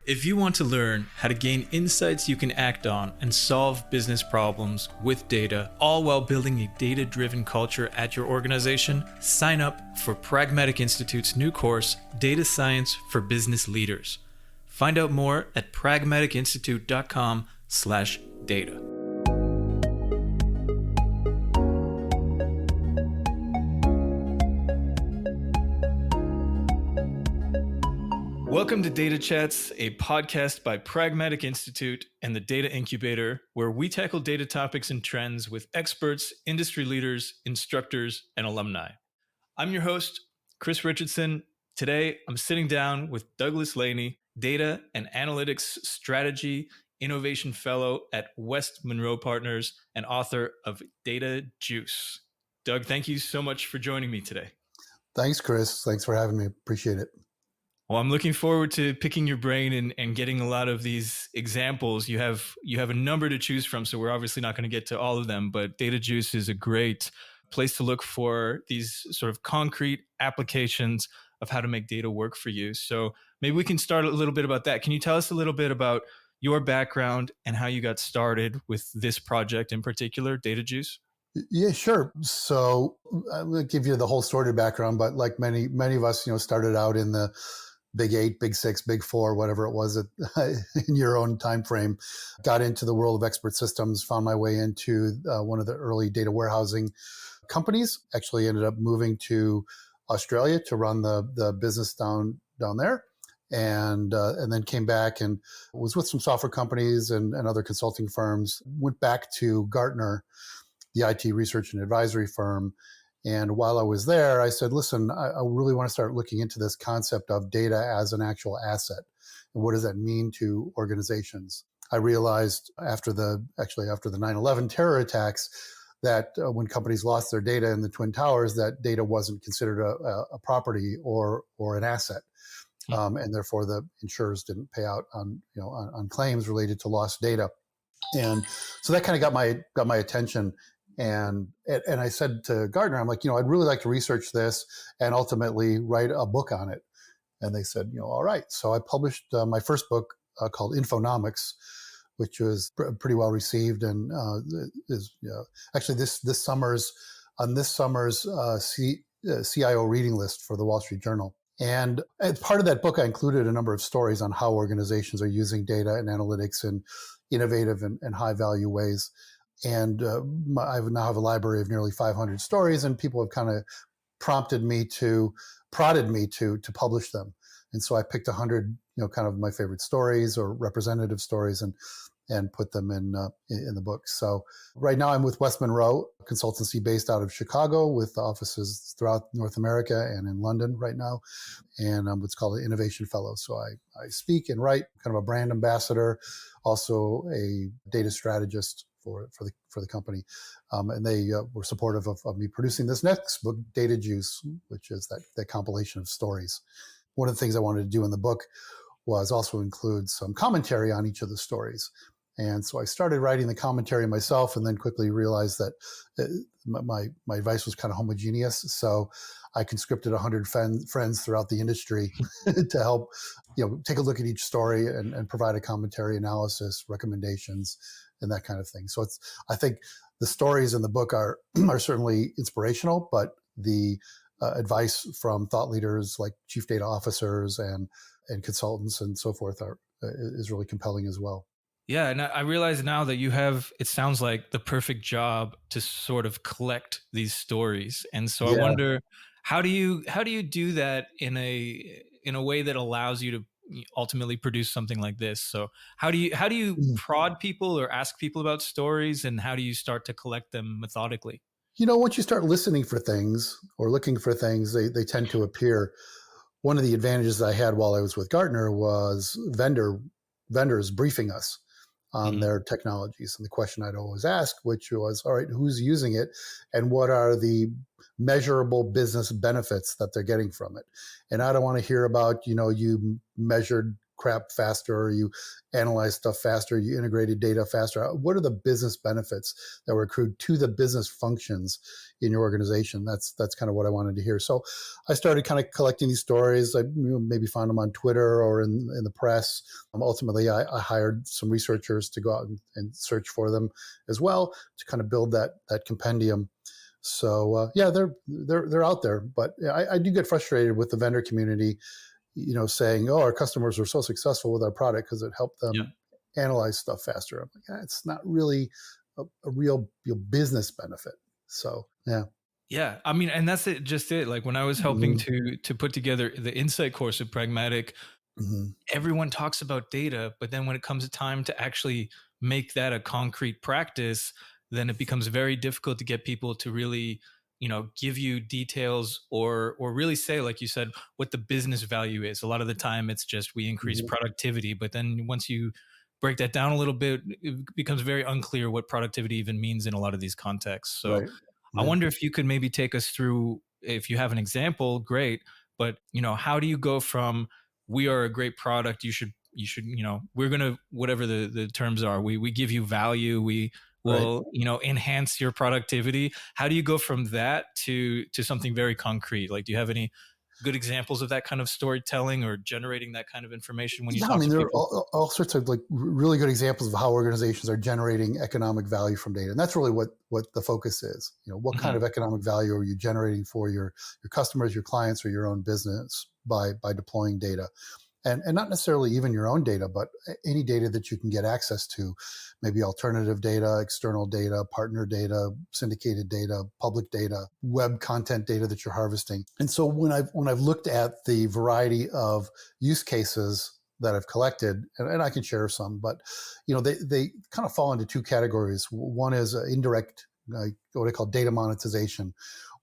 If you want to learn how to gain insights you can act on and solve business problems with data, all while building a data-driven culture at your organization, sign up for Pragmatic Institute's new course, Data Science for Business Leaders. Find out more at pragmaticinstitute.com/data. Welcome to Data Chats, a podcast by Pragmatic Institute and the Data Incubator, where we tackle data topics and trends with experts, industry leaders, instructors, and alumni. I'm your host, Chris Richardson. Today, I'm sitting down with Douglas Laney, Data and Analytics Strategy Innovation Fellow at West Monroe Partners and author of Data Juice. Doug, thank you so much for joining me today. Thanks, Chris. Thanks for having me. Appreciate it. Well, I'm looking forward to picking your brain and getting a lot of these examples. You have a number to choose from, so we're obviously not going to get to all of them, but Data Juice is a great place to look for these sort of concrete applications of how to make data work for you. So maybe we can start a little bit about that. Can you tell us a little bit about your background and how you got started with this project in particular, Data Juice? Yeah, sure. So I'm going to give you the whole sordid background, but like many of us, started out in the Big 8, Big 6, Big 4, whatever it was in your own time frame. Got into the world of expert systems, found my way into one of the early data warehousing companies. Actually ended up moving to Australia to run the business down there. And then came back and was with some software companies and other consulting firms. Went back to Gartner, the IT research and advisory firm. And while I was there, I said, listen, I really want to start looking into this concept of data as an actual asset. And what does that mean to organizations? I realized after the 9/11 terror attacks that when companies lost their data in the Twin Towers, that data wasn't considered a property or an asset. And therefore the insurers didn't pay out on claims related to lost data. And so that kind of got my attention. And I said to Gartner, I'm like, I'd really like to research this and ultimately write a book on it. And they said, all right. So I published my first book called Infonomics, which was pretty well received, and is actually this summer's CIO reading list for the Wall Street Journal. And as part of that book, I included a number of stories on how organizations are using data and analytics in innovative and high value ways. And I now have a library of nearly 500 stories, and people have kind of prodded me to publish them. And so I picked 100, kind of my favorite stories or representative stories, and put them in the book. So right now I'm with West Monroe, a consultancy based out of Chicago with offices throughout North America and in London right now. And I'm what's called an innovation fellow. So I speak and write, kind of a brand ambassador, also a data strategist for the company. And they were supportive of me producing this next book, Data Juice, which is that compilation of stories. One of the things I wanted to do in the book was also include some commentary on each of the stories. And so I started writing the commentary myself, and then quickly realized that my advice was kind of homogeneous. So I conscripted 100 friends throughout the industry to help, take a look at each story and provide a commentary, analysis, recommendations, and that kind of thing. So I think the stories in the book are certainly inspirational, but the advice from thought leaders like chief data officers and consultants and so forth is really compelling as well. Yeah, and I realize now that you have, it sounds like, the perfect job to sort of collect these stories. And so I wonder, how do you do that in a way that allows you to ultimately produce something like this? So how do you prod people or ask people about stories, and how do you start to collect them methodically? Once you start listening for things or looking for things, they tend to appear. One of the advantages I had while I was with Gartner was vendors briefing us on their technologies. And the question I'd always ask, which was, all right, who's using it and what are the measurable business benefits that they're getting from it? And I don't want to hear about, you measured crap faster, or you analyzed stuff faster, you integrated data faster? What are the business benefits that were accrued to the business functions in your organization? That's kind of what I wanted to hear. So I started kind of collecting these stories. I maybe found them on Twitter or in the press. Ultimately, I hired some researchers to go out and search for them as well to kind of build that compendium. So yeah, they're out there, but I do get frustrated with the vendor community, saying, "Oh, our customers were so successful with our product because it helped Yeah. them analyze stuff faster." I'm like, it's not really a real business benefit. So yeah. Yeah, I mean, and that's it. Just it. Like when I was helping Mm-hmm. to put together the insight course of Pragmatic, Mm-hmm. everyone talks about data, but then when it comes to time to actually make that a concrete practice, then it becomes very difficult to get people to really, give you details or really say, like you said, what the business value is. A lot of the time, it's just we increase Mm-hmm. productivity, but then once you break that down a little bit, it becomes very unclear what productivity even means in a lot of these contexts. So Right. I Yeah. wonder if you could maybe take us through, if you have an example, great. But how do you go from we are a great product, you should, we're gonna whatever the terms are, we give you value, we Right. will enhance your productivity. How do you go from that to something very concrete? Like, do you have any good examples of that kind of storytelling or generating that kind of information when you Yeah, I talk mean, to there are people? all sorts of like really good examples of how organizations are generating economic value from data, and that's really what the focus is. What kind Hmm. of economic value are you generating for your customers, your clients, or your own business by deploying data? And not necessarily even your own data, but any data that you can get access to, maybe alternative data, external data, partner data, syndicated data, public data, web content data that you're harvesting. And so when I've looked at the variety of use cases that I've collected, and I can share some, but they kind of fall into two categories. One is indirect, what I call data monetization,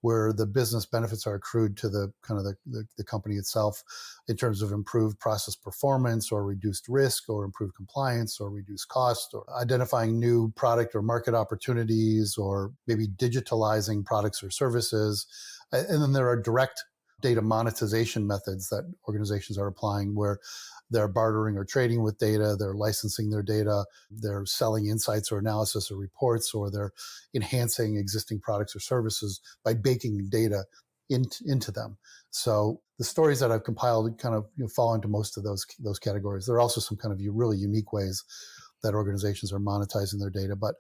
where the business benefits are accrued to the kind of the company itself in terms of improved process performance or reduced risk or improved compliance or reduced cost or identifying new product or market opportunities or maybe digitalizing products or services. And then there are direct data monetization methods that organizations are applying where they're bartering or trading with data, they're licensing their data, they're selling insights or analysis or reports, or they're enhancing existing products or services by baking data into them. So the stories that I've compiled kind of fall into most of those categories. There are also some kind of really unique ways that organizations are monetizing their data. But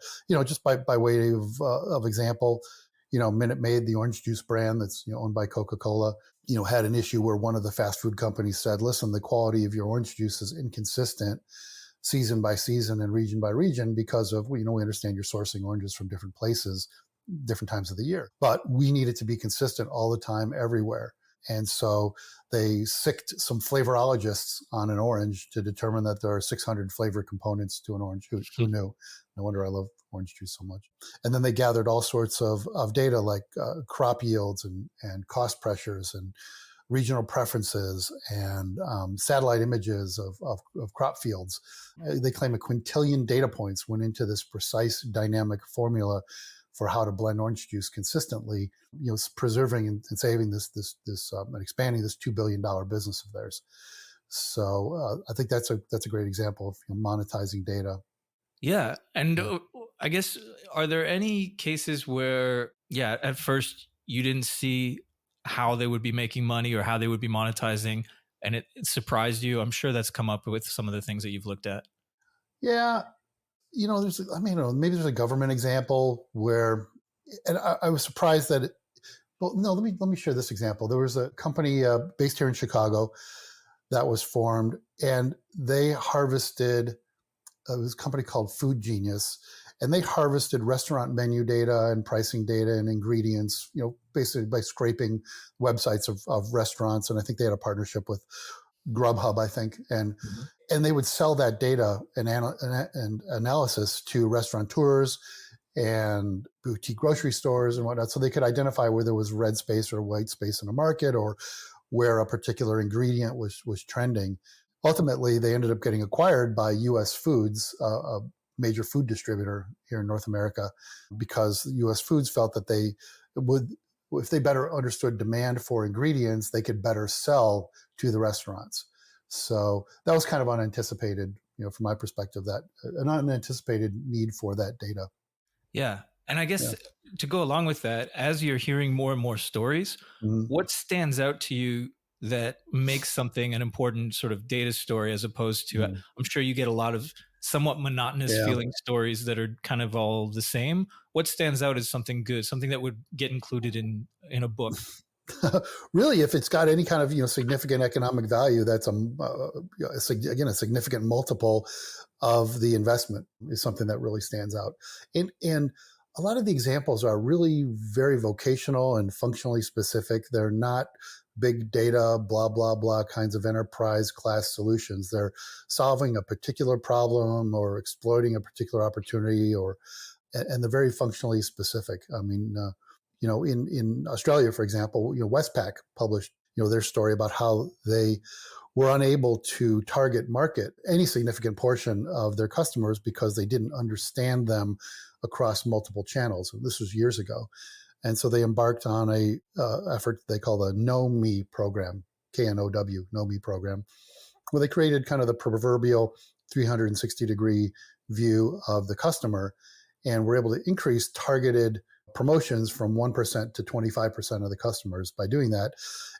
just by way of example, Minute Maid, the orange juice brand that's owned by Coca-Cola, had an issue where one of the fast food companies said, "Listen, the quality of your orange juice is inconsistent season by season and region by region because of we understand you're sourcing oranges from different places, different times of the year, but we need it to be consistent all the time, everywhere." And so they sicked some flavorologists on an orange to determine that there are 600 flavor components to an orange. Who knew? No wonder I love orange juice so much. And then they gathered all sorts of data like crop yields and cost pressures and regional preferences and satellite images of crop fields. They claim a quintillion data points went into this precise dynamic formula for how to blend orange juice consistently, preserving and saving this and expanding this $2 billion business of theirs. So I think that's a great example of monetizing data. Yeah. And Yeah. I guess, are there any cases where, yeah, at first you didn't see how they would be making money or how they would be monetizing and it surprised you? I'm sure that's come up with some of the things that you've looked at. Yeah, maybe there's a government example where, and I was surprised that well, no, let me share this example. There was a company based here in Chicago that was formed, and they harvested. It was a company called Food Genius, and they harvested restaurant menu data and pricing data and ingredients. Basically by scraping websites of restaurants, and I think they had a partnership with Grubhub, I think, Mhm. and they would sell that data and analysis to restaurateurs and boutique grocery stores and whatnot, so they could identify where there was red space or white space in a market, or where a particular ingredient was trending. Ultimately, they ended up getting acquired by U.S. Foods, a major food distributor here in North America, because U.S. Foods felt that they would, if they better understood demand for ingredients, they could better sell to the restaurants. So that was kind of unanticipated, from my perspective, that an unanticipated need for that data. Yeah. And I Yeah. guess to go along with that, as you're hearing more and more stories, Mhm. what stands out to you that makes something an important sort of data story as opposed to, Mhm. I'm sure you get a lot of somewhat monotonous Yeah. feeling stories that are kind of all the same. What stands out as something good, something that would get included in a book? Really, if it's got any kind of significant economic value, that's again a significant multiple of the investment is something that really stands out. And a lot of the examples are really very vocational and functionally specific. They're not big data, blah, blah, blah kinds of enterprise class solutions. They're solving a particular problem or exploiting a particular opportunity, and they're very functionally specific. I mean, in Australia, for example, Westpac published, their story about how they were unable to target market any significant portion of their customers because they didn't understand them across multiple channels. This was years ago, and so they embarked on a effort they call the Know Me program, KNOW, Know Me program, where they created kind of the proverbial 360-degree view of the customer, and were able to increase targeted promotions from 1% to 25% of the customers. By doing that,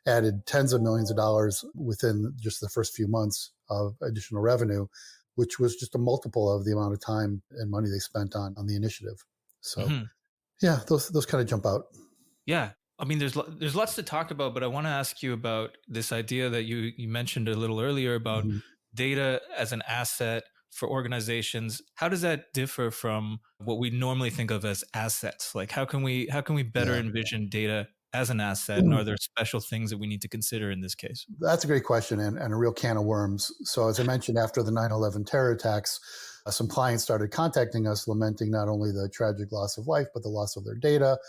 added tens of millions of dollars within just the first few months of additional revenue, which was just a multiple of the amount of time and money they spent on the initiative. So Mhm. yeah, those kind of jump out. Yeah. I mean, there's lots to talk about, but I want to ask you about this idea that you mentioned a little earlier about Mm-hmm. data as an asset for organizations. How does that differ from what we normally think of as assets? Like, how can we better Yeah. envision data as an asset, and are there special things that we need to consider in this case? That's a great question, and a real can of worms. So, as I mentioned, after the 9/11 terror attacks, some clients started contacting us, lamenting not only the tragic loss of life, but the loss of their data.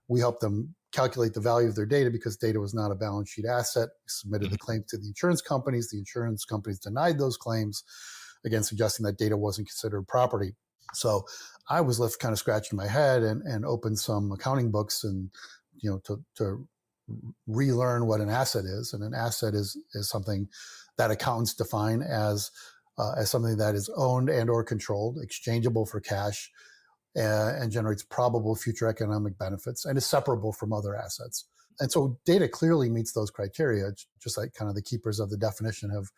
We helped them calculate the value of their data because data was not a balance sheet asset. We submitted the Mhm. claim to the insurance companies. The insurance companies denied those claims, again, suggesting that data wasn't considered property. So I was left kind of scratching my head and opened some accounting books and to relearn what an asset is. And an asset is something that accountants define as something that is owned and or controlled, exchangeable for cash, and generates probable future economic benefits, and is separable from other assets. And so data clearly meets those criteria, just like kind of the keepers of the definition have,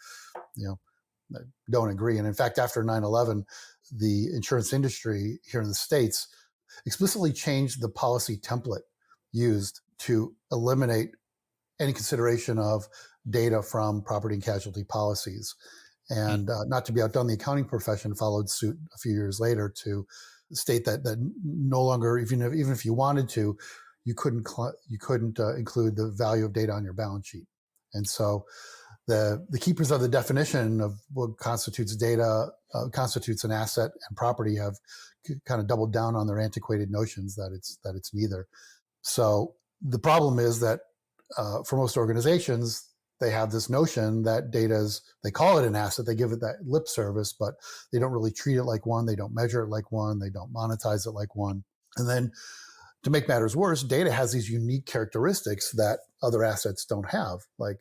you know, don't agree. And in fact, after 9/11, the insurance industry here in the States explicitly changed the policy template used to eliminate any consideration of data from property and casualty policies. Mm. And not to be outdone, the accounting profession followed suit a few years later to state that no longer, even if you wanted to, you couldn't include the value of data on your balance sheet. And so the keepers of the definition of what constitutes data, constitutes an asset and property, have kind of doubled down on their antiquated notions that it's neither. So the problem is that for most organizations, they have this notion that they call it an asset, they give it that lip service, but they don't really treat it like one, they don't measure it like one, they don't monetize it like one. And then to make matters worse, data has these unique characteristics that other assets don't have. Like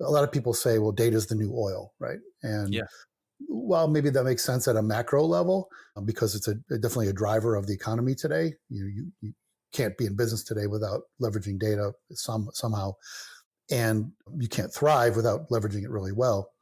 a lot of people say, well, data is the new oil, right? And Yeah. while maybe that makes sense at a macro level, because it's definitely a driver of the economy today. You can't be in business today without leveraging data somehow, and you can't thrive without leveraging it really well.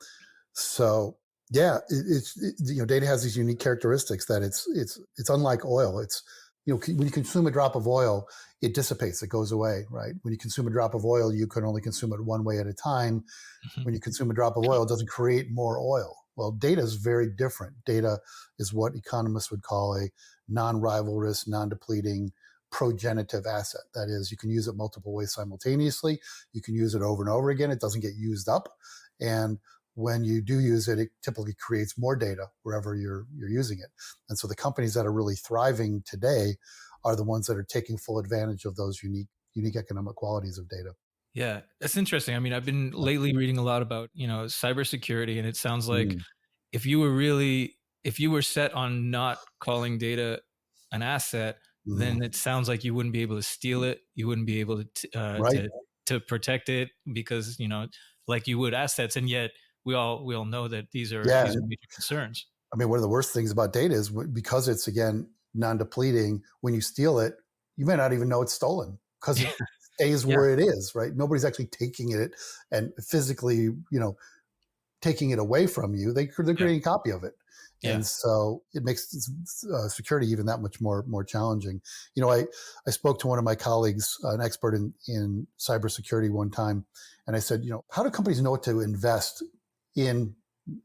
So yeah, data has these unique characteristics that it's unlike oil. It's when you consume a drop of oil, it dissipates, it goes away, right? When you consume a drop of oil, you can only consume it one way at a time. Mhm. When you consume a drop of oil, it doesn't create more oil. Well, data is very different. Data is what economists would call a non-rivalrous, non-depleting, progenitive asset. That is, you can use it multiple ways simultaneously. You can use it over and over again. It doesn't get used up. And when you do use it, it typically creates more data wherever you're using it. And so the companies that are really thriving today are the ones that are taking full advantage of those unique economic qualities of data. Yeah, that's interesting. I mean, I've been lately reading a lot about, cybersecurity, and it sounds like Mm, if you were set on not calling data an asset, mm, then it sounds like you wouldn't be able to steal it. You wouldn't be able to right. to protect it because like you would assets, and yet we all know that Yeah. these are major concerns. I mean, one of the worst things about data is because it's, again, non-depleting, when you steal it, you may not even know it's stolen because it stays Yeah, where it is, right? Nobody's actually taking it and physically, taking it away from you. They're yeah, creating a copy of it. yeah. And so it makes security even that much more challenging. I spoke to one of my colleagues, an expert in cybersecurity one time, and I said, how do companies know what to invest in,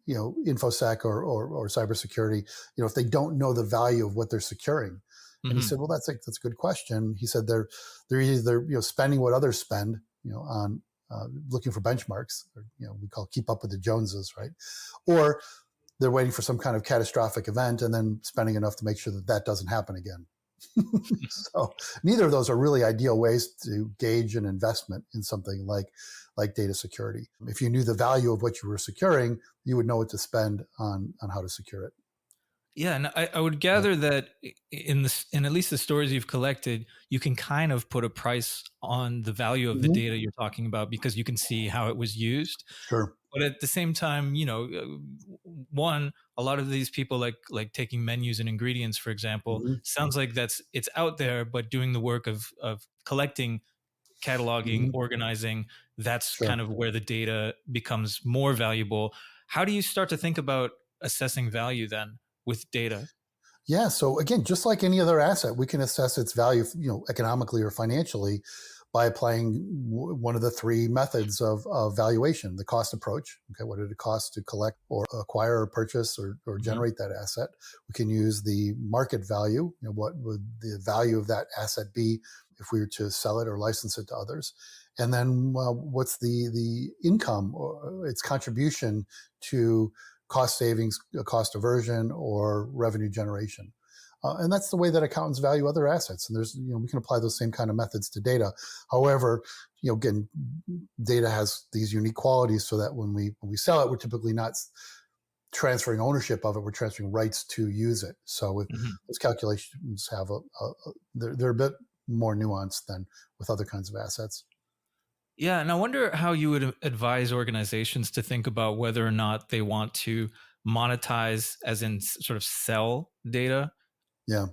infosec or cybersecurity, if they don't know the value of what they're securing? And he Hmm. said, well, that's a good question. He said they're either spending what others spend, on looking for benchmarks, or we call keep up with the Joneses, right? Or they're waiting for some kind of catastrophic event and then spending enough to make sure that doesn't happen again. So neither of those are really ideal ways to gauge an investment in something like data security. If you knew the value of what you were securing, you would know what to spend on how to secure it. Yeah, and I would Yeah. gather that in at least the stories you've collected, you can kind of put a price on the value of the Mm-hmm. data you're talking about because you can see how it was used. Sure. But at the same time, one, a lot of these people like taking menus and ingredients, for example, Mm-hmm. sounds like it's out there, but doing the work of collecting, cataloging, Mm-hmm. organizing, that's Sure. kind of where the data becomes more valuable. How do you start to think about assessing value then with data? Yeah. So again, just like any other asset, we can assess its value, economically or financially, by applying one of the three methods of valuation: the cost approach. Okay, what did it cost to collect or acquire or purchase or Hmm. generate that asset? We can use the market value. What would the value of that asset be if we were to sell it or license it to others? And then what's the income or its contribution to cost savings, cost aversion, or revenue generation? And that's the way that accountants value other assets. And we can apply those same kind of methods to data. However, again, data has these unique qualities so that when we sell it, we're typically not transferring ownership of it. We're transferring rights to use it. So Hmm. those calculations have they're a bit more nuanced than with other kinds of assets. Yeah, and I wonder how you would advise organizations to think about whether or not they want to monetize, as in sort of sell data, Yeah,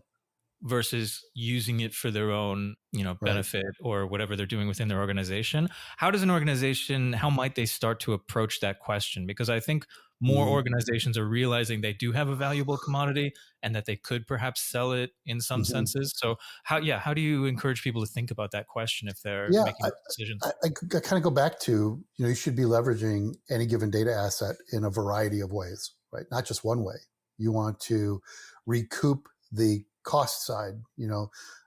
versus using it for their own, right. benefit or whatever they're doing within their organization. How does an organization, how might they start to approach that question? Because I think more Mm-hmm. organizations are realizing they do have a valuable commodity and that they could perhaps sell it in some Mm-hmm. senses. So how do you encourage people to think about that question if they're Yeah, making decisions? I kind of go back to, you should be leveraging any given data asset in a variety of ways, right? Not just one way. You want to recoup the cost side.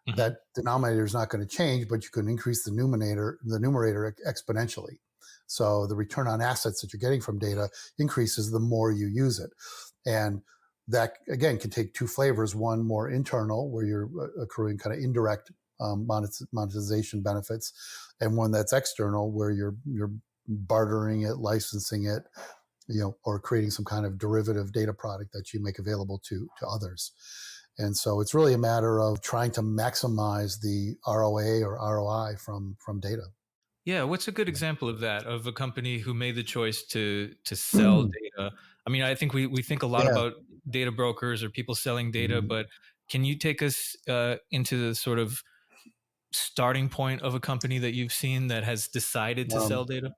Hmm. That denominator is not going to change, but you can increase the numerator exponentially. So the return on assets that you're getting from data increases the more you use it. And that, again, can take two flavors: one more internal, where you're accruing kind of indirect monetization benefits, and one that's external, where you're bartering it, licensing it, or creating some kind of derivative data product that you make available to others. And so it's really a matter of trying to maximize the ROA or ROI from data. Yeah, what's a good example of that, of a company who made the choice to sell data? I mean, I think we think a lot Yeah. about data brokers or people selling data, Mhm. but can you take us into the sort of starting point of a company that you've seen that has decided to sell Um, data?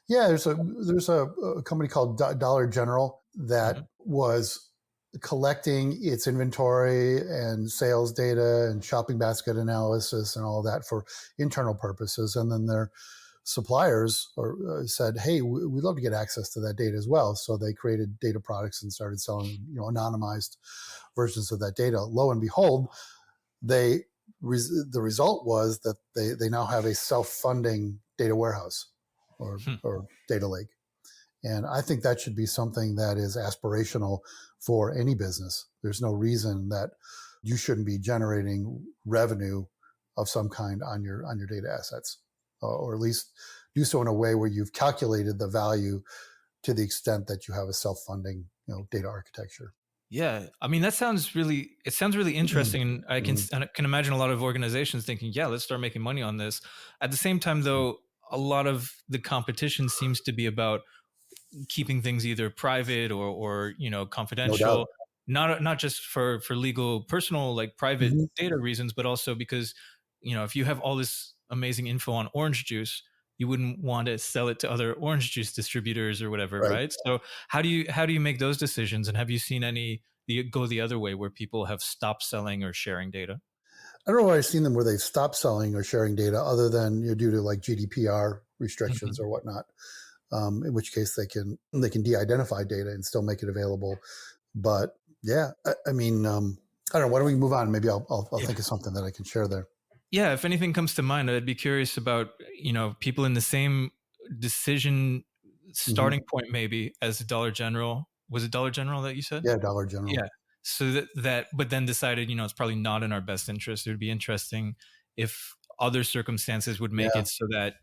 yeah, there's a company called Dollar General that Hmm. was collecting its inventory and sales data and shopping basket analysis and all that for internal purposes, and then their suppliers said, "Hey, we'd love to get access to that data as well." So they created data products and started selling, anonymized versions of that data. Lo and behold, they the result was that they now have a self-funding data warehouse Hmm. or data lake. And I think that should be something that is aspirational for any business. There's no reason that you shouldn't be generating revenue of some kind on your data assets, or at least do so in a way where you've calculated the value to the extent that you have a self-funding, data architecture. Yeah, I mean it sounds really interesting, and I can imagine a lot of organizations thinking, yeah, let's start making money on this. At the same time, though, a lot of the competition seems to be about keeping things either private or No doubt. confidential, not just for legal personal like private Mhm. data reasons, but also because if you have all this amazing info on orange juice, you wouldn't want to sell it to other orange juice distributors or whatever, Right. right? So how do you make those decisions, and have you seen any go the other way where people have stopped selling or sharing data? I don't know where I've seen them where they've stopped selling or sharing data other than due to like GDPR restrictions Mhm. or whatnot. In which case they can de-identify data and still make it available. But yeah, I mean, I don't know. Why don't we move on? Maybe I'll Yeah. think of something that I can share there. Yeah, if anything comes to mind, I'd be curious about, people in the same decision Hmm. starting point maybe as Dollar General. Was it Dollar General that you said? Yeah, Dollar General. Yeah. So but then decided, it's probably not in our best interest. It would be interesting if other circumstances would make Yeah. it so that,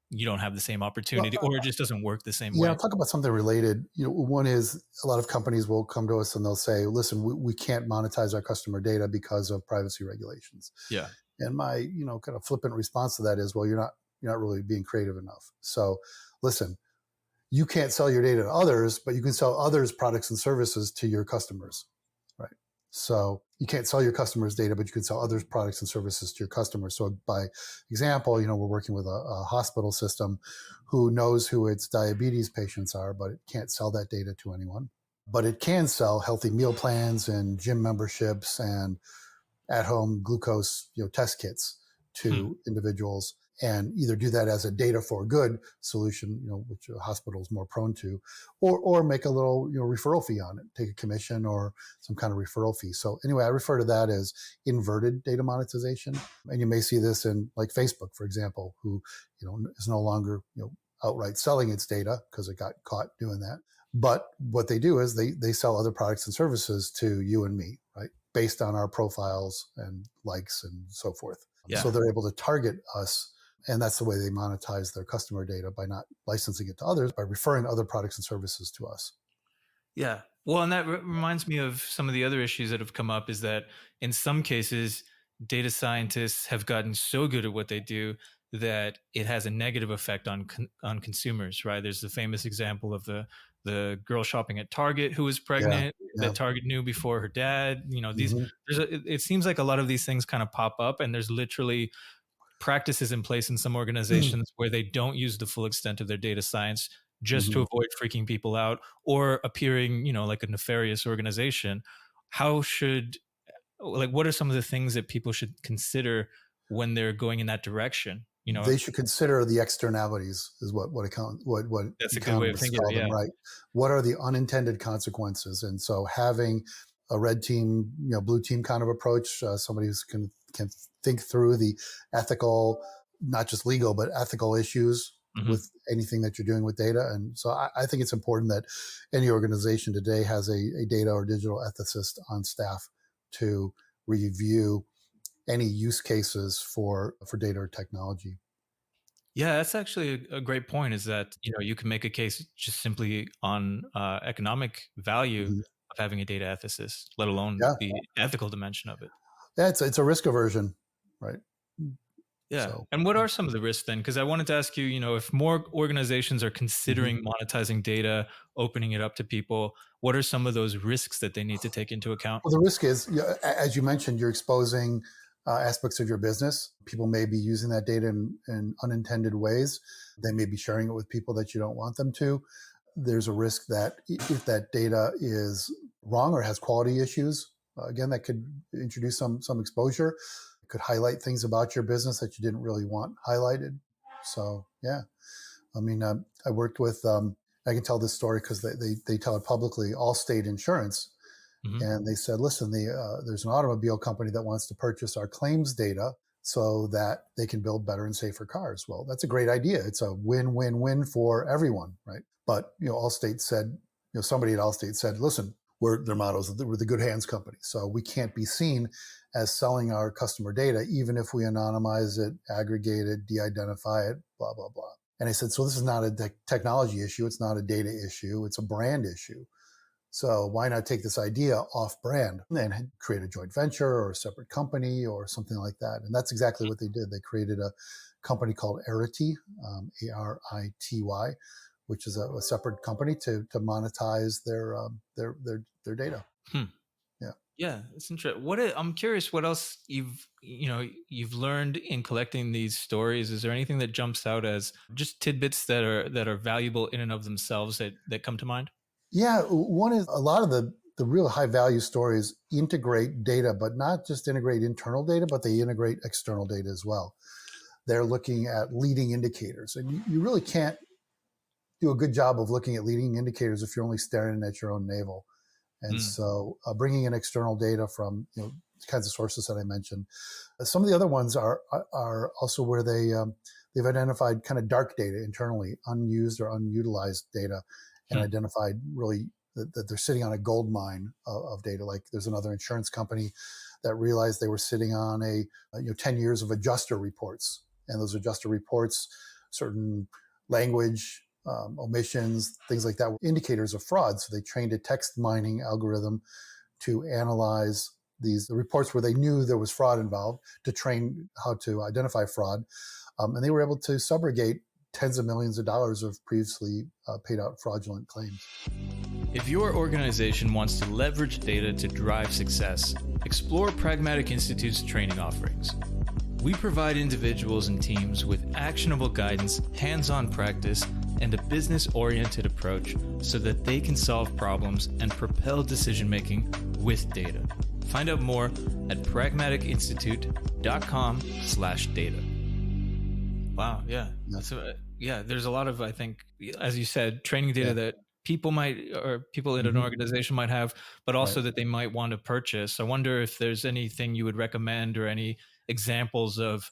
you don't have the same Well, opportunity, or it just doesn't work the same yeah, I'll way. talk about something related. One is a lot of companies will come to us and they'll say, listen, we can't monetize our customer data because of privacy regulations. Yeah. And my, kind of flippant response to that is, well, you're not really being creative enough. So listen, you can't sell your data to others, but you can sell others products and services to your customers, right? So you can't sell your customers' data, but you can sell others products and services to your customers. So by example, we're working with a hospital system who knows who its diabetes patients are, but it can't sell that data to anyone. But it can sell healthy meal plans and gym memberships and at-home glucose test kits Hmm. to individuals, and either do that as a data for good solution, which a hospital is more prone to, or make a little referral fee on it, take a commission or some kind of referral fee. So anyway, I refer to that as inverted data monetization, and you may see this in like Facebook, for example, who is no longer outright selling its data because it got caught doing that. But what they do is they sell other products and services to you and me, right? Based on our profiles and likes and so forth. Yeah. So they're able to target us. And that's the way they monetize their customer data, by not licensing it to others, by referring other products and services to us. Yeah. Well, and that reminds me of some of the other issues that have come up is that in some cases, data scientists have gotten so good at what they do that it has a negative effect on consumers, right? There's the famous example of the girl shopping at Target who was Yeah. pregnant Yeah. that Target knew before her dad. Hmm. It seems like a lot of these things kind of pop up, and there's literally practices in place in some organizations where they don't use the full extent of their data science just to Hmm. avoid freaking people out or appearing, like a nefarious organization. How should like what are some of the things that people should consider when they're going in that direction? They should consider the externalities, is what That's a good way of economists thinking of call it. them, Yeah. right? What are the unintended consequences? And so having a red team, blue team kind of approach, somebody who can think through the ethical, not just legal, but ethical issues Hmm. with anything that you're doing with data. And so I think it's important that any organization today has a data or digital ethicist on staff to review any use cases for data or technology. Yeah, that's actually a great point. Is that you can make a case just simply on economic value Mhm. of having a data ethicist, let alone Yeah, the ethical dimension of it. yeah, it's a risk aversion, right? Yeah. So, And what are some of the risks then? Because I wanted to ask you, if more organizations are mhm. considering monetizing data, opening it up to people, what are some of those risks that they need to take into account? Well, the risk is, as you mentioned, you're exposing aspects of your business. People may be using that data in unintended ways. They may be sharing it with people that you don't want them to. There's a risk that if that data is wrong or has quality issues, again, that could introduce some exposure. It could highlight things about your business that you didn't really want highlighted. So, yeah. I mean, I worked with, I can tell this story because they tell it publicly, Allstate Insurance. Hmm. And they said, listen, there's an automobile company that wants to purchase our claims data so that they can build better and safer cars. Well, that's a great idea. It's a win-win-win for everyone, right? But Allstate said, somebody at Allstate said, listen, their motto is we're the good hands company, so we can't be seen as selling our customer data, even if we anonymize it, aggregate it, de-identify it, blah blah blah. And I said, so this is not a technology issue. It's not a data issue. It's a brand issue. So why not take this idea off brand and create a joint venture or a separate company or something like that? And that's exactly what they did. They created a company called Arity, Arity, which is a separate company to monetize their data. Hmm. Yeah. Yeah, it's interesting. I'm curious what else you've learned in collecting these stories. Is there anything that jumps out as just tidbits that are valuable in and of themselves that come to mind? Yeah, one is a lot of the real high value stories integrate data, but not just integrate internal data, but they integrate external data as well. They're looking at leading indicators, and you really can't do a good job of looking at leading indicators if you're only staring at your own navel. And Mm, so, bringing in external data from kinds of sources that I mentioned. Some of the other ones are also where they've identified kind of dark data internally, unused or unutilized data, and hmm, identified really that they're sitting on a gold mine of data. Like there's another insurance company that realized they were sitting on 10 years of adjuster reports, and those adjuster reports, certain language omissions, things like that, were indicators of fraud. So they trained a text mining algorithm to analyze the reports where they knew there was fraud involved, to train how to identify fraud. And they were able to subrogate tens of millions of dollars of previously paid out fraudulent claims. If your organization wants to leverage data to drive success, explore Pragmatic Institute's training offerings. We provide individuals and teams with actionable guidance, hands-on practice, and a business-oriented approach so that they can solve problems and propel decision-making with data. Find out more at pragmaticinstitute.com/data. Wow, yeah. There's a lot of, I think, as you said, training data Yeah. that people in an organization might have, but Right. also that they might want to purchase. I wonder if there's anything you would recommend or any examples of,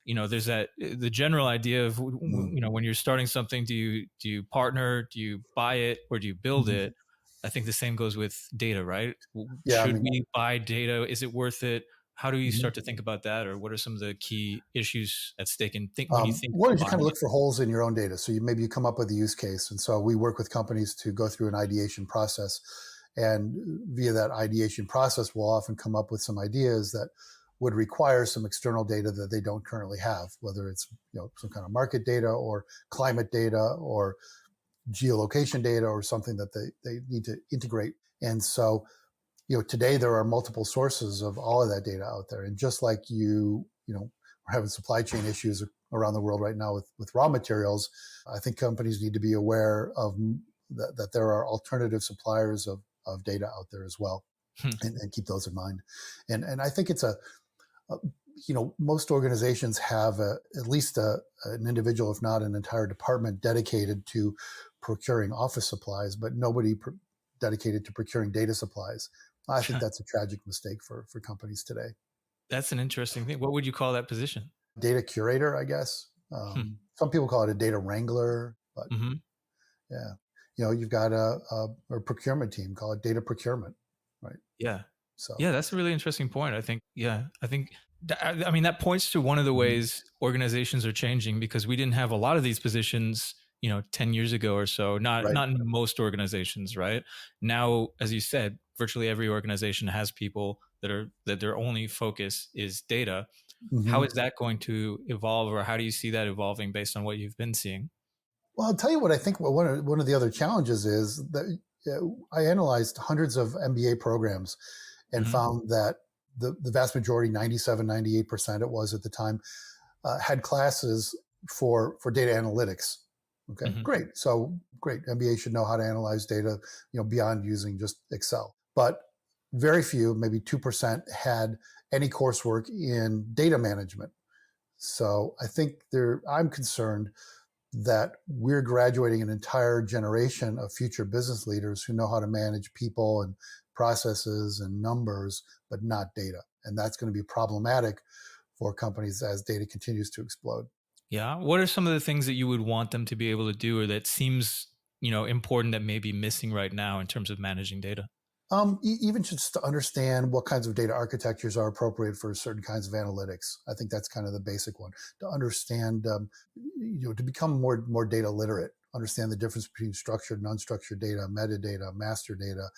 there's the general idea of, Mm. when you're starting something, do you partner, do you buy it, or do you build Mhm. it? I think the same goes with data, right? Yeah. I Should mean, we buy data? Is it worth it? How do you mhm. start to think about that, or what are some of the key issues at stake in when you think One about is you kind buying of it? look for holes in your own data. So maybe you come up with a use case. And so we work with companies to go through an ideation process. And via that ideation process, we'll often come up with some ideas that would require some external data that they don't currently have, whether it's some kind of market data or climate data or geolocation data or something that they need to integrate. And so, today there are multiple sources of all of that data out there. And just like we're having supply chain issues around the world right now with raw materials, I think companies need to be aware of that there are alternative suppliers of data out there as well, Hmm. and keep those in mind. And I think it's a most organizations have at least an individual, if not an entire department, dedicated to procuring office supplies, but nobody dedicated to procuring data supplies. I think that's a tragic mistake for companies today. That's an interesting thing. What would you call that position? Data curator, I guess. Hmm. Some people call it a data wrangler, but Hmm. yeah, you've got a procurement team, call it data procurement, right? Yeah. So, Yeah, that's a really interesting point. I mean, that points to one of the mhm. ways organizations are changing, because we didn't have a lot of these positions, 10 years ago or so, not Right. not in most organizations, right? Now, as you said, virtually every organization has people that their only focus is data. How Hmm. is that going to evolve, or how do you see that evolving based on what you've been seeing? Well, I'll tell you what I think. One of the other challenges is that I analyzed hundreds of MBA programs and Hmm. found that the vast majority, 97, 98% it was at the time, had classes for data analytics. Okay, Hmm. great. So great. MBA should know how to analyze data, beyond using just Excel. But very few, maybe 2%, had any coursework in data management. So I think I'm concerned that we're graduating an entire generation of future business leaders who know how to manage people and processes and numbers, but not data. And that's going to be problematic for companies as data continues to explode. Yeah. What are some of the things that you would want them to be able to do, or that seems, important that may be missing right now in terms of managing data? Even just to understand what kinds of data architectures are appropriate for certain kinds of analytics. I think that's kind of the basic one. To understand, to become more data literate, understand the difference between structured and unstructured data, metadata, master data,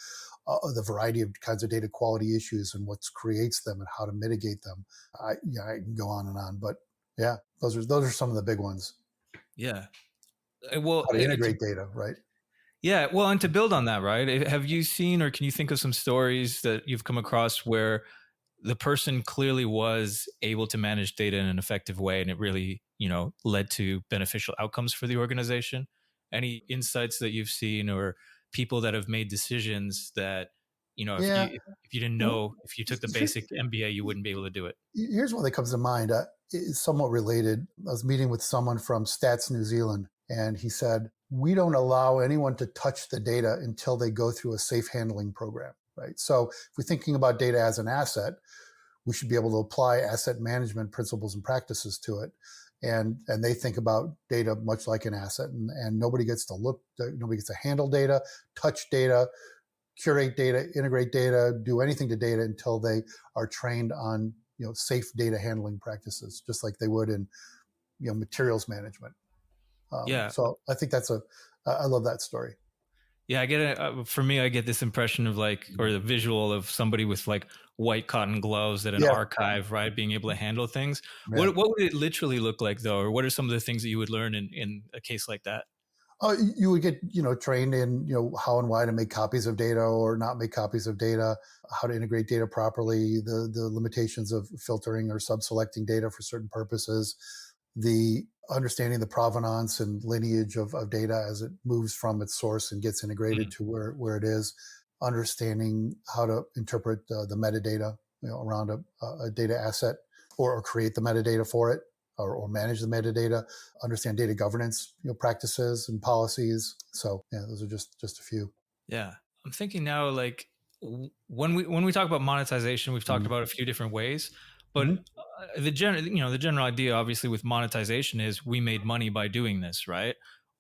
the variety of kinds of data quality issues and what creates them and how to mitigate them. I can go on and on, but yeah, those are some of the big ones. Yeah. Well, how to integrate data, right? yeah. Well, and to build on that, right? Have you seen or can you think of some stories that you've come across where the person clearly was able to manage data in an effective way and it really, led to beneficial outcomes for the organization? Any insights that you've seen or people that have made decisions that, if Yeah. you didn't Well, know, if you took the basic MBA, you wouldn't be able to do it? here's one that comes to mind. It's somewhat related. I was meeting with someone from Stats New Zealand, and he said, "We don't allow anyone to touch the data until they go through a safe handling program." Right. So if we're thinking about data as an asset, we should be able to apply asset management principles and practices to it. And they think about data much like an asset, and nobody gets to nobody gets to handle data, touch data, curate data, integrate data, do anything to data until they are trained on safe data handling practices, just like they would in materials management. Yeah. So I think I love that story. Yeah, I get it. For me, I get this impression of like, or the visual of somebody with like white cotton gloves at an Yeah, archive, right? Being able to handle things. yeah. What would it literally look like though? Or what are some of the things that you would learn in a case like that? You would get trained in how and why to make copies of data or not make copies of data, how to integrate data properly, the limitations of filtering or sub-selecting data for certain purposes, the understanding the provenance and lineage of data as it moves from its source and gets integrated Mhm. to where it is, understanding how to interpret the metadata around a data asset, or create the metadata for it, or manage the metadata, understand data governance practices and policies. So yeah, those are just a few. Yeah, I'm thinking now like when we talk about monetization, we've talked Mm-hmm. about a few different ways, but Mm-hmm. the general idea obviously with monetization is we made money by doing this, right?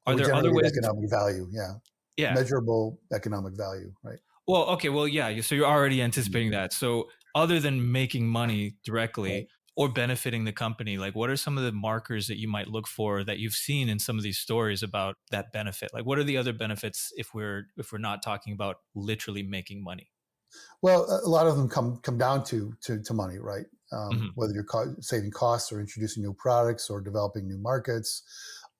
Are We there other generated ways? economic value. Yeah, Yeah. measurable economic value. Right. Well, okay. Well, yeah. So you're already Mhm. anticipating that. So other than making money directly Right. or benefiting the company, like what are some of the markers that you might look for that you've seen in some of these stories about that benefit? Like what are the other benefits if we're not talking about literally making money? Well, a lot of them come down to money, right? Hmm. Whether you're saving costs or introducing new products or developing new markets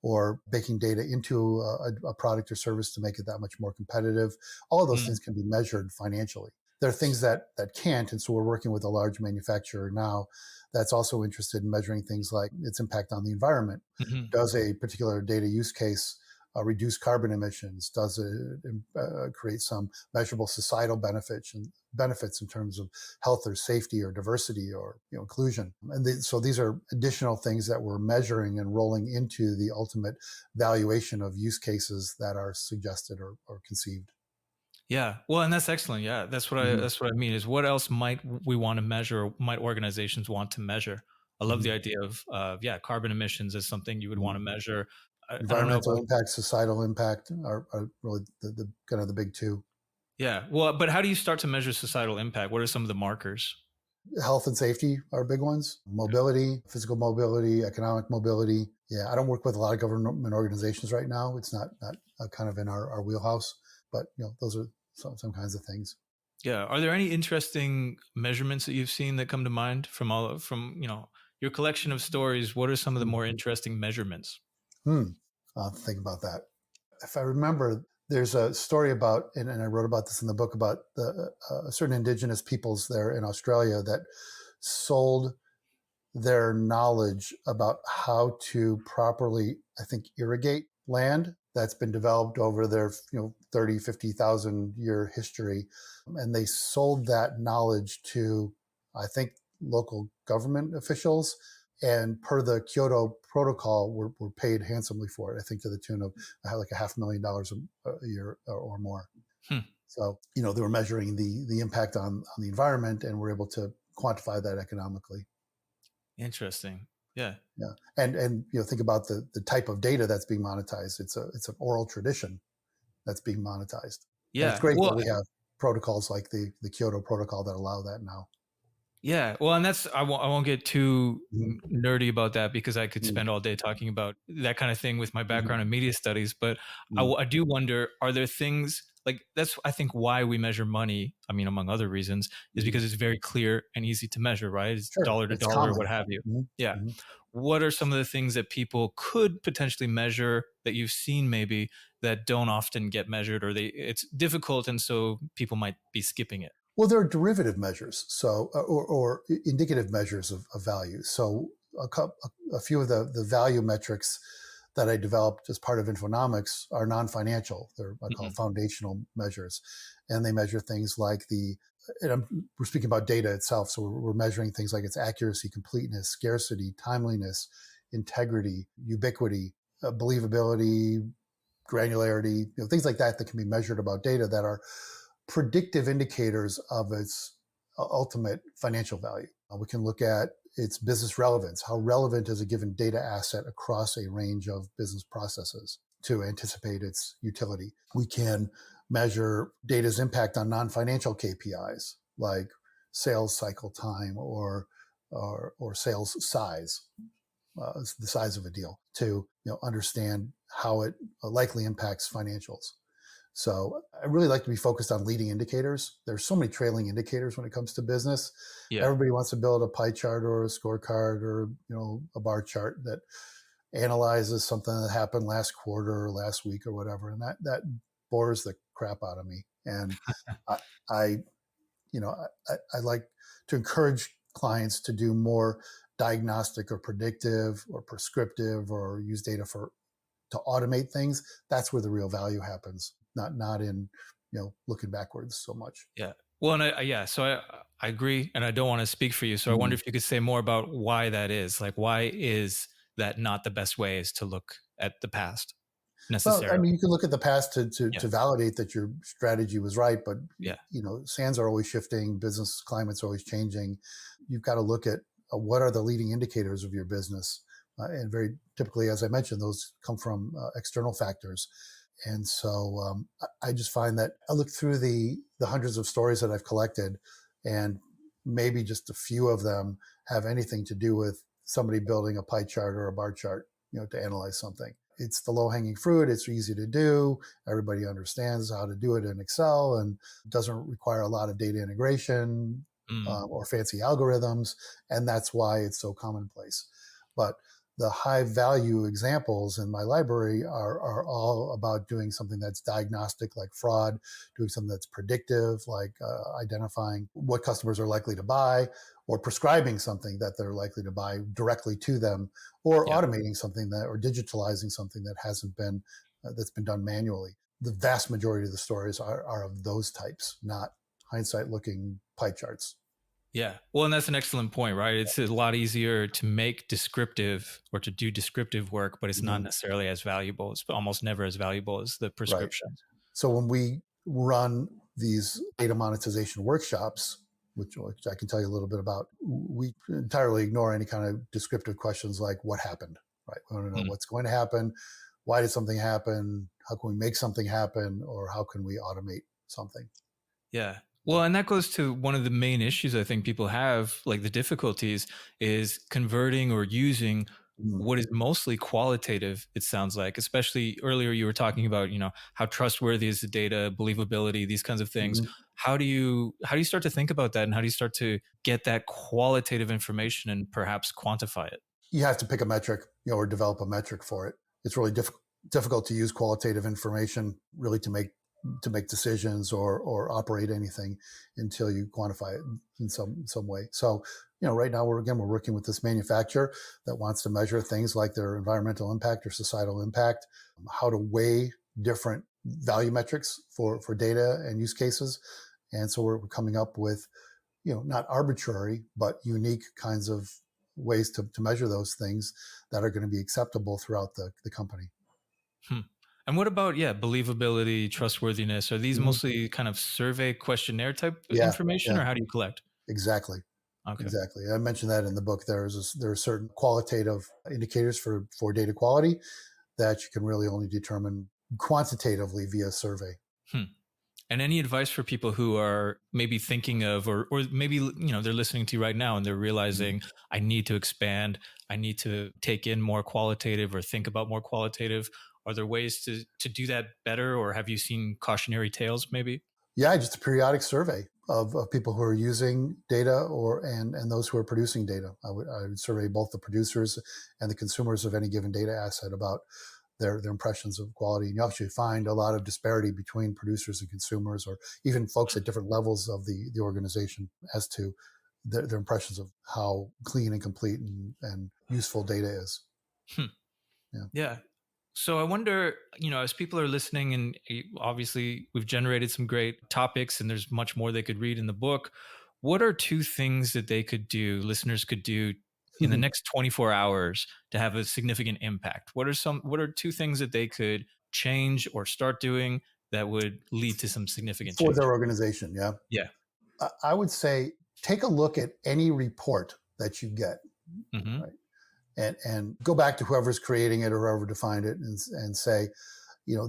or baking data into a product or service to make it that much more competitive. All of those things can be measured financially. There are things that can't, and so we're working with a large manufacturer now that's also interested in measuring things like its impact on the environment. Hmm. Does a particular data use case reduce carbon emissions? Does it create some measurable societal benefits in terms of health or safety or diversity or inclusion? And so these are additional things that we're measuring and rolling into the ultimate valuation of use cases that are suggested or conceived. Yeah. Well, and that's excellent. Yeah. Mm-hmm. That's what I mean is what else might we want to measure or might organizations want to measure? I love Mm-hmm. the idea of yeah, carbon emissions is something you would Mm-hmm. want to measure. I don't know if Environmental impact, societal impact are really the kind of the big two. yeah. Well, but how do you start to measure societal impact? What are some of the markers? Health and safety are big ones. Mobility, physical mobility, economic mobility. Yeah, I don't work with a lot of government organizations right now. It's not kind of in our wheelhouse, but those are some kinds of things. Yeah. Are there any interesting measurements that you've seen that come to mind from your collection of stories? What are some of the Hmm. more interesting measurements? Hmm. I'll have to think about that. If I remember, there's a story about, and I wrote about this in the book, about certain indigenous peoples there in Australia that sold their knowledge about how to properly, I think, irrigate land that's been developed over their 30, 50,000 year history. And they sold that knowledge to, I think, local government officials. And per the Kyoto Protocol, were paid handsomely for it, I think to the tune of like $500,000 a year or more. Hmm. So, they were measuring the impact on the environment and were able to quantify that economically. Interesting. Yeah. Yeah, and think about the type of data that's being monetized. It's an oral tradition that's being monetized, and it's Yeah. great that Well, we have protocols like the Kyoto Protocol that allow that now. yeah, well, and that's I won't get too Mm-hmm. nerdy about that because I could Mm-hmm. spend all day talking about that kind of thing with my Mm-hmm. background in media studies. But Mm-hmm. I do wonder, are there things like that's I think why we measure money? I mean, among other reasons, is Mm-hmm. because it's very clear and easy to measure, right? It's Sure, dollar to it's dollar, common. what have you. Mm-hmm. Yeah. Mm-hmm. what are some of the things that people could potentially measure that you've seen maybe that don't often get measured, or it's difficult and so people might be skipping it? Well, there are derivative measures, so or indicative measures of value. So a few of the value metrics that I developed as part of Infonomics are non-financial. They're I call Hmm. foundational measures, and they measure things like we're speaking about data itself, so we're measuring things like its accuracy, completeness, scarcity, timeliness, integrity, ubiquity, believability, granularity, things like that can be measured about data that are predictive indicators of its ultimate financial value. We can look at its business relevance. How relevant is a given data asset across a range of business processes to anticipate its utility? We can measure data's impact on non-financial KPIs like sales cycle time or sales size, the size of a deal, to understand how it likely impacts financials. So I really like to be focused on leading indicators. There's so many trailing indicators when it comes to business. Yeah. Everybody wants to build a pie chart or a scorecard or a bar chart that analyzes something that happened last quarter or last week or whatever, and that bores the crap out of me. And I, I I like to encourage clients to do more diagnostic or predictive or prescriptive or use data to automate things. That's where the real value happens, not in looking backwards so much. Yeah. Well, and so I agree, and I don't want to speak for you. So I wonder Mm. if you could say more about why that is. Like, why is that not the best way is to look at the past Well, I necessarily? mean, you can look at the past Yeah. to validate that your strategy was right, but Yeah. sands are always shifting, business climate's always changing. You've got to look at what are the leading indicators of your business, and very typically, as I mentioned, those come from external factors. And so I just find that I look through the hundreds of stories that I've collected, and maybe just a few of them have anything to do with somebody building a pie chart or a bar chart, to analyze something. It's the low hanging fruit. It's easy to do. Everybody understands how to do it in Excel, and doesn't require a lot of data integration Mm. or fancy algorithms. And that's why it's so commonplace. But the high value examples in my library are all about doing something that's diagnostic, like fraud, doing something that's predictive, like identifying what customers are likely to buy, or prescribing something that they're likely to buy directly to them, or Yeah. automating something or digitalizing something that hasn't been that's been done manually. The vast majority of the stories are of those types, not hindsight looking pie charts. Yeah. Well, and that's an excellent point, right? It's a lot easier to make descriptive or to do descriptive work, but it's not Mhm. necessarily as valuable. It's almost never as valuable as the Right. prescriptions. So when we run these data monetization workshops, which I can tell you a little bit about, we entirely ignore any kind of descriptive questions like what happened, right? We want to know Mm. what's going to happen, why did something happen, how can we make something happen, or how can we automate something. Yeah. Well, and that goes to one of the main issues I think people have, like the difficulties is converting or using Mm. what is mostly qualitative, it sounds like, especially earlier you were talking about, how trustworthy is the data, believability, these kinds of things. Mhm. How do you start to think about that, and how do you start to get that qualitative information and perhaps quantify it? You have to pick a metric, or develop a metric for it. It's really difficult to use qualitative information really to make decisions or operate anything until you quantify it in some way. So, right now we're working with this manufacturer that wants to measure things like their environmental impact or societal impact, how to weigh different value metrics for data and use cases. And so we're coming up with, not arbitrary, but unique kinds of ways to measure those things that are going to be acceptable throughout the company. Hmm. And what about, believability, trustworthiness? Are these Mhm. mostly kind of survey questionnaire type Yeah, information, yeah, or how do you collect? exactly. Okay. Exactly. I mentioned that in the book. There are certain qualitative indicators for data quality that you can really only determine quantitatively via survey. Hmm. And any advice for people who are maybe thinking of, or maybe, they're listening to you right now and they're Mhm. realizing I need to expand, I need to take in more qualitative or think about more qualitative. Are there ways to do that better? Or have you seen cautionary tales maybe? Yeah, just a periodic survey. of people who are using data and those who are producing data. I would survey both the producers and the consumers of any given data asset about their impressions of quality. And you actually find a lot of disparity between producers and consumers, or even folks at different levels of the organization, as to their impressions of how clean and complete and useful data is. Hmm. Yeah. Yeah. So I wonder, as people are listening, and obviously we've generated some great topics and there's much more they could read in the book. What are two things that listeners could do in the next 24 hours to have a significant impact? What are two things that they could change or start doing that would lead to some significant For change? their organization? Yeah. Yeah. I would say take a look at any report that you get. Mm-hmm. Right? And go back to whoever's creating it or whoever defined it and say,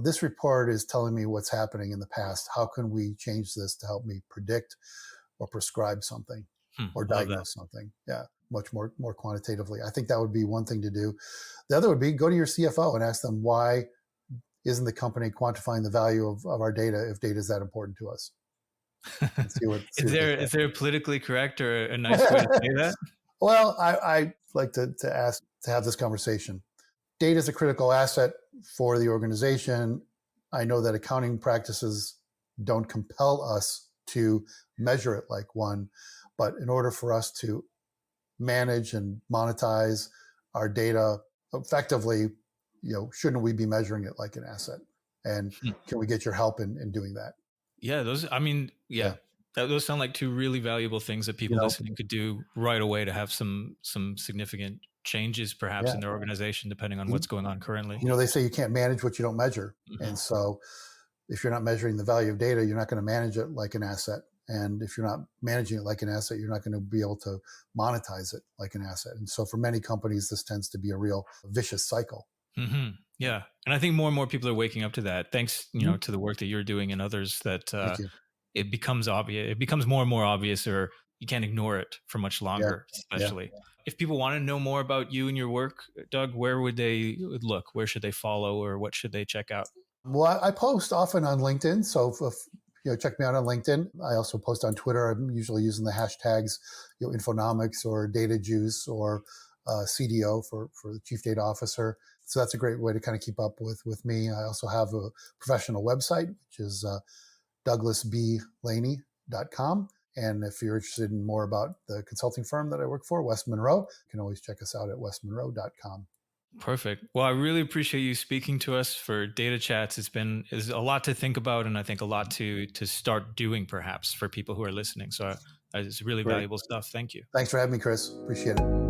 this report is telling me what's happening in the past. How can we change this to help me predict or prescribe something or Love that. diagnose something? Yeah, much more quantitatively. I think that would be one thing to do. The other would be go to your CFO and ask them, why isn't the company quantifying the value of our data if data is that important to us? And see what Is there a politically correct or a nice way to say that? Well, I like to have this conversation. Data is a critical asset for the organization. I know that accounting practices don't compel us to measure it like one, but in order for us to manage and monetize our data effectively, shouldn't we be measuring it like an asset? And can we get your help in doing that? Yeah, those sound like two really valuable things that people listening could do right away to have some significant changes perhaps in their organization, depending on what's going on currently. They say you can't manage what you don't measure. Mm-hmm. And so if you're not measuring the value of data, you're not going to manage it like an asset. And if you're not managing it like an asset, you're not going to be able to monetize it like an asset. And so for many companies, this tends to be a real vicious cycle. Mm-hmm. Yeah. And I think more and more people are waking up to that, thanks, to the work that you're doing and others, that it becomes obvious. It becomes more and more obvious, or you can't ignore it for much longer, especially. Yeah. If people want to know more about you and your work, Doug, where would they look? Where should they follow, or what should they check out? Well, I post often on LinkedIn. So check me out on LinkedIn. I also post on Twitter. I'm usually using the hashtags, Infonomics or Data Juice or CDO for the Chief Data Officer. So that's a great way to kind of keep up with me. I also have a professional website, which is douglasblaney.com. And if you're interested in more about the consulting firm that I work for, West Monroe, you can always check us out at westmonroe.com. Perfect. Well, I really appreciate you speaking to us for Data Chats. It's a lot to think about, and I think a lot to start doing perhaps for people who are listening. So it's really valuable stuff. Thank you. Thanks for having me, Chris. Appreciate it.